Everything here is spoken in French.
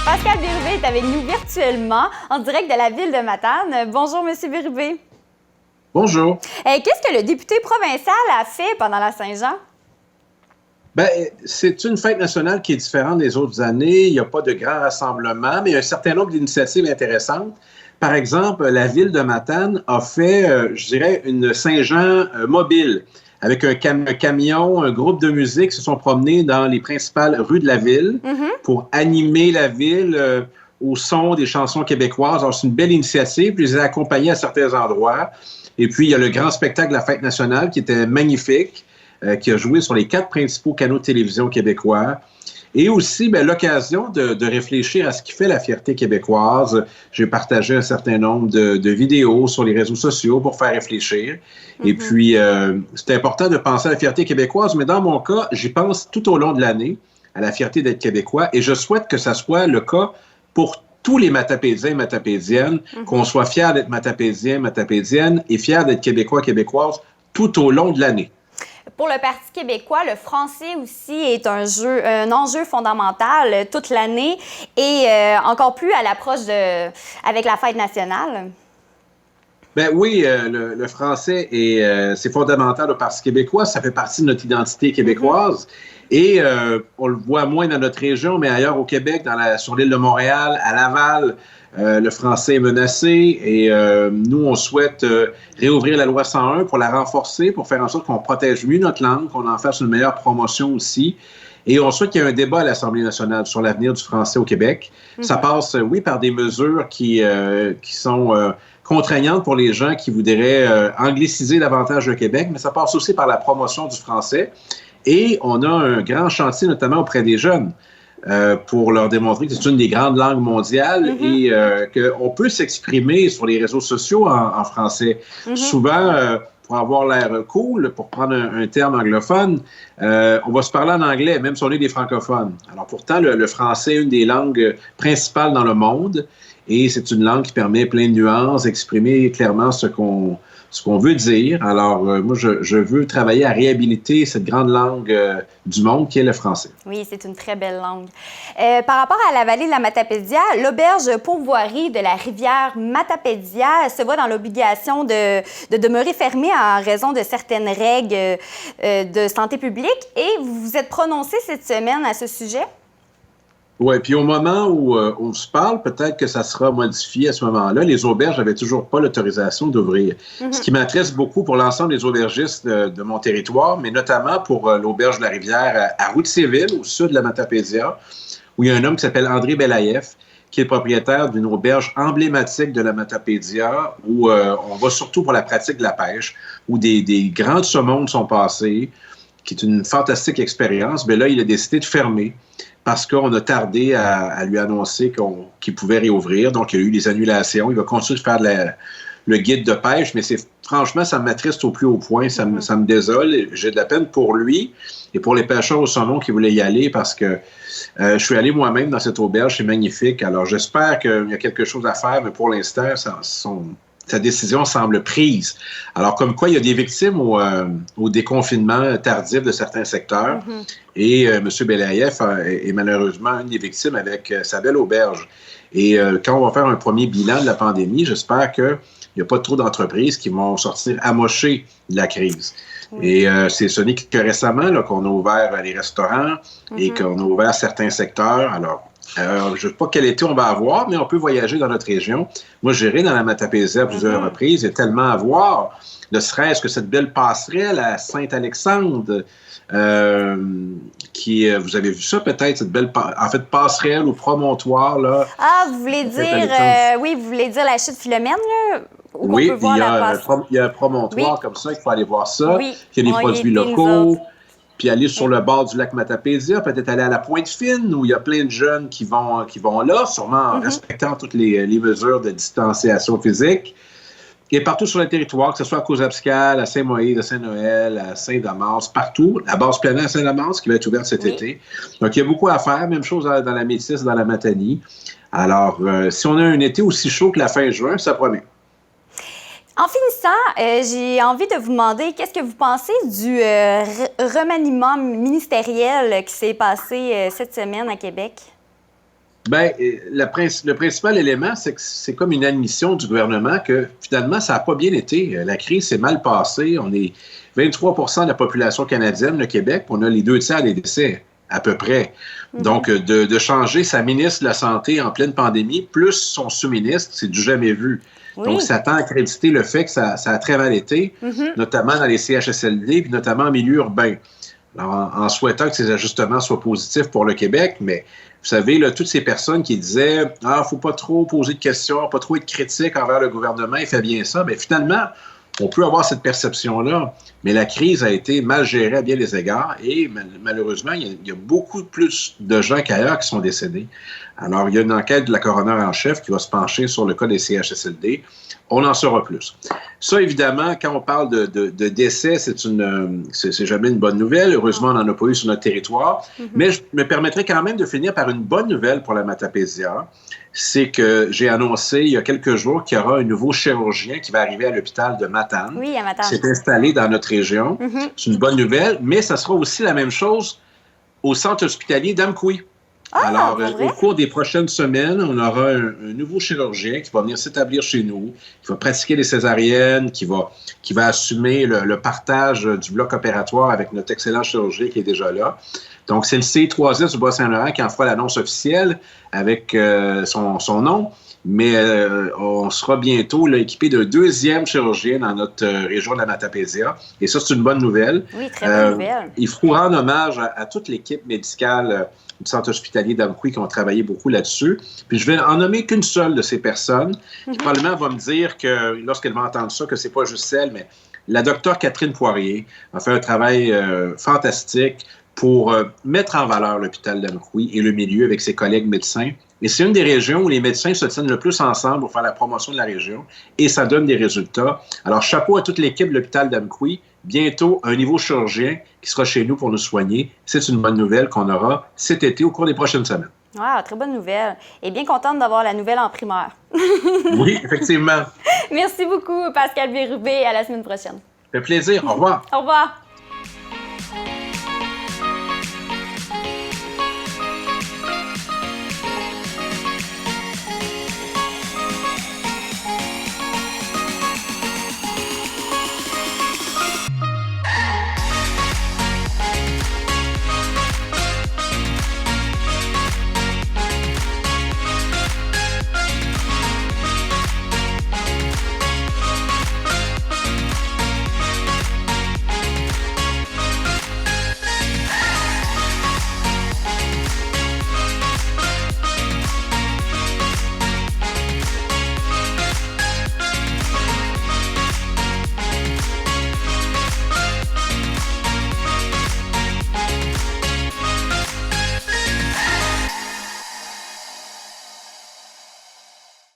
Pascal Bérubé est avec nous virtuellement, en direct de la ville de Matane. Bonjour, Monsieur Bérubé. Bonjour. Qu'est-ce que le député provincial a fait pendant la Saint-Jean? Bien, c'est une fête nationale qui est différente des autres années. Il n'y a pas de grands rassemblements, mais il y a un certain nombre d'initiatives intéressantes. Par exemple, la ville de Matane a fait, je dirais, une Saint-Jean mobile. Avec un camion, un groupe de musique se sont promenés dans les principales rues de la ville pour animer la ville au son des chansons québécoises. Alors, c'est une belle initiative. Puis, je les ai accompagnés à certains endroits. Et puis, il y a le grand spectacle de la Fête nationale qui était magnifique, qui a joué sur les 4 principaux canaux de télévision québécois. Et aussi, bien, l'occasion de réfléchir à ce qui fait la fierté québécoise. J'ai partagé un certain nombre de vidéos sur les réseaux sociaux pour faire réfléchir. Et puis, c'est important de penser à la fierté québécoise, mais dans mon cas, j'y pense tout au long de l'année, à la fierté d'être québécois. Et je souhaite que ça soit le cas pour tous les Matapédiens et Matapédiennes, qu'on soit fiers d'être Matapédiens, Matapédiennes et fiers d'être Québécois, Québécoises tout au long de l'année. Pour le Parti québécois, le français aussi est un enjeu fondamental toute l'année et encore plus à l'approche avec la fête nationale. Ben oui, le français, c'est fondamental au Parti québécois. Ça fait partie de notre identité québécoise. Et on le voit moins dans notre région, mais ailleurs au Québec, sur l'île de Montréal, à Laval, le français est menacé. Et nous, on souhaite réouvrir la loi 101 pour la renforcer, pour faire en sorte qu'on protège mieux notre langue, qu'on en fasse une meilleure promotion aussi. Et on souhaite qu'il y ait un débat à l'Assemblée nationale sur l'avenir du français au Québec. Ça passe, oui, par des mesures qui sont contraignantes pour les gens qui voudraient angliciser davantage le Québec, mais ça passe aussi par la promotion du français. Et on a un grand chantier, notamment auprès des jeunes, pour leur démontrer que c'est une des grandes langues mondiales et qu'on peut s'exprimer sur les réseaux sociaux en français. Souvent, pour avoir l'air cool, pour prendre un terme anglophone, on va se parler en anglais, même si on est des francophones. Alors pourtant, le français est une des langues principales dans le monde et c'est une langue qui permet plein de nuances, d'exprimer clairement ce qu'on veut dire. Alors, moi, je veux travailler à réhabiliter cette grande langue du monde qui est le français. Oui, c'est une très belle langue. Par rapport à la vallée de la Matapédia, l'auberge pourvoirie de la rivière Matapédia se voit dans l'obligation de demeurer fermée en raison de certaines règles de santé publique. Et vous vous êtes prononcé cette semaine à ce sujet? Oui, puis au moment où on se parle, peut-être que ça sera modifié à ce moment-là. Les auberges n'avaient toujours pas l'autorisation d'ouvrir. Ce qui m'intéresse beaucoup pour l'ensemble des aubergistes de mon territoire, mais notamment pour l'auberge de la rivière à Route-Séville, au sud de la Matapédia, où il y a un homme qui s'appelle André Belaïev, qui est le propriétaire d'une auberge emblématique de la Matapédia, où on va surtout pour la pratique de la pêche, où des grands saumons sont passés, qui est une fantastique expérience. Mais là, il a décidé de fermer parce qu'on a tardé à lui annoncer qu'il pouvait réouvrir. Donc, il y a eu des annulations. Il va continuer de faire le guide de pêche, mais franchement, ça m'attriste au plus haut point. Ça me désole. J'ai de la peine pour lui et pour les pêcheurs au saumon qui voulaient y aller parce que je suis allé moi-même dans cette auberge. C'est magnifique. Alors, j'espère qu'il y a quelque chose à faire, mais pour l'instant, sa décision semble prise. Alors, comme quoi, il y a des victimes au déconfinement tardif de certains secteurs. Et M. Belaïev est malheureusement une des victimes avec sa belle auberge. Et quand on va faire un premier bilan de la pandémie, j'espère qu'il n'y a pas trop d'entreprises qui vont sortir amochées de la crise. Et ce n'est que récemment qu'on a ouvert les restaurants et qu'on a ouvert certains secteurs. Alors, je ne sais pas quel été on va avoir, mais on peut voyager dans notre région. Moi, j'irai dans la Matapédia à plusieurs reprises. Il y a tellement à voir, ne serait-ce que cette belle passerelle à Saint-Alexandre, vous avez vu ça peut-être, cette belle passerelle ou promontoire. Là, vous voulez dire, vous voulez dire la chute Philomène, là? Oui, il y a un promontoire comme ça, il faut aller voir ça. Il y a des produits locaux. Puis aller sur le bord du lac Matapédia, peut-être aller à la Pointe-Fine, où il y a plein de jeunes qui vont là, sûrement en respectant toutes les mesures de distanciation physique. Et partout sur le territoire, que ce soit à Cousapscal, à Saint-Moïse, à Saint-Noël, à Saint-Damas, partout. La base pleine à Saint-Damas qui va être ouverte cet été. Donc, il y a beaucoup à faire. Même chose dans la Métis, dans la Matanie. Alors, si on a un été aussi chaud que la fin juin, ça promet. En finissant, j'ai envie de vous demander qu'est-ce que vous pensez du remaniement ministériel qui s'est passé cette semaine à Québec? Bien, le principal élément, c'est que c'est comme une admission du gouvernement que finalement, ça n'a pas bien été. La crise s'est mal passée. On est 23 de la population canadienne, le Québec, on a les 2 tiers des décès, à peu près. Donc, de changer sa ministre de la Santé en pleine pandémie, plus son sous-ministre, c'est du jamais vu. Oui. Donc, ça tend à créditer le fait que ça a très mal été, notamment dans les CHSLD, puis notamment en milieu urbain. Alors, en souhaitant que ces ajustements soient positifs pour le Québec, mais vous savez, là, toutes ces personnes qui disaient « Ah, il ne faut pas trop poser de questions, pas trop être critique envers le gouvernement, il fait bien ça », bien finalement, on peut avoir cette perception-là, mais la crise a été mal gérée à bien des égards et malheureusement, il y a beaucoup plus de gens qu'ailleurs qui sont décédés. Alors, il y a une enquête de la coroner en chef qui va se pencher sur le cas des CHSLD. On en saura plus. Ça, évidemment, quand on parle de décès, c'est jamais une bonne nouvelle. Heureusement, on n'en a pas eu sur notre territoire. Mais je me permettrai quand même de finir par une bonne nouvelle pour la Matapédia. C'est que j'ai annoncé il y a quelques jours qu'il y aura un nouveau chirurgien qui va arriver à l'hôpital de Matane. Oui, à Matane. C'est installé dans notre région. C'est une bonne nouvelle, mais ça sera aussi la même chose au centre hospitalier d'Amqui. Alors, au cours des prochaines semaines, on aura un nouveau chirurgien qui va venir s'établir chez nous, qui va pratiquer les césariennes, qui va assumer le partage du bloc opératoire avec notre excellent chirurgien qui est déjà là. Donc, c'est le C3S du Bas-Saint-Laurent qui en fera l'annonce officielle avec son nom. Mais on sera bientôt là, équipé d'un 2e chirurgien dans notre région de la Matapédia. Et ça, c'est une bonne nouvelle. Oui, très bonne nouvelle. Il faut rendre hommage à toute l'équipe médicale du centre hospitalier d'Amqui qui ont travaillé beaucoup là-dessus. Puis je vais en nommer qu'une seule de ces personnes qui probablement va me dire que, lorsqu'elle va entendre ça, que c'est pas juste elle, mais la docteure Catherine Poirier a fait un travail fantastique pour mettre en valeur l'hôpital d'Amqui et le milieu avec ses collègues médecins. Et c'est une des régions où les médecins se tiennent le plus ensemble pour faire la promotion de la région et ça donne des résultats. Alors, chapeau à toute l'équipe de l'hôpital d'Amqui. Bientôt, un nouveau chirurgien qui sera chez nous pour nous soigner. C'est une bonne nouvelle qu'on aura cet été au cours des prochaines semaines. Wow, très bonne nouvelle. Et bien contente d'avoir la nouvelle en primeur. Oui, effectivement. Merci beaucoup, Pascal Bérubé. À la semaine prochaine. Ça fait plaisir. Au revoir. Au revoir.